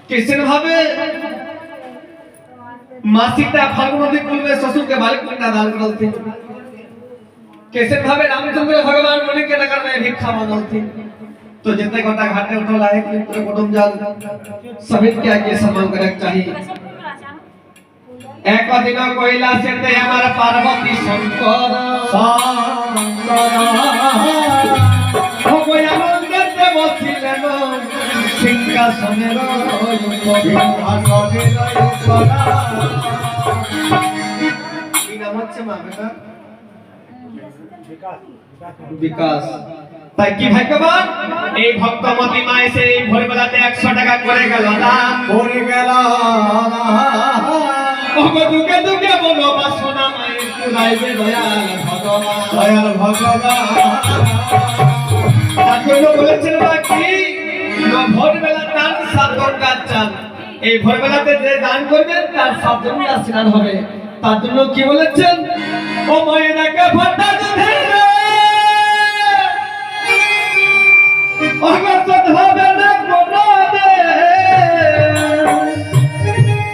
किसन भावे मासिकता भगवती कुल में ससुर के मालिक को दान करते किसन भावे रामचंद्र भगवान मुनि के नगर में भिक्षा मांगते तो जितने घंटा घाटे उठला है कि पूरे कुटुंब जान सभी के आगे सम्मान करना चाहिए एक दिन कोयला से ते हमारा पार्वती शंकर हो गया मंदिर बसिलेन सिंहासनेर विकास তাই কি ভাগ্যবান এই ভক্তমতী মা এসে এই ভোরবেলাতে 100 টাকা করে গেল দান করে গেল ওগো দুকে দুকে বলো বাসনা মায়ের কুলাইবে দয়াল ভগবান তার বলেছেন বাকি ভোরবেলা দান সাত গঙ্গা চান এই ভোরবেলাতে যে দান করবেন তার সাত গঙ্গা স্নান হবে তার জন্য কি বলেছেন ও মায়ের কে ফটা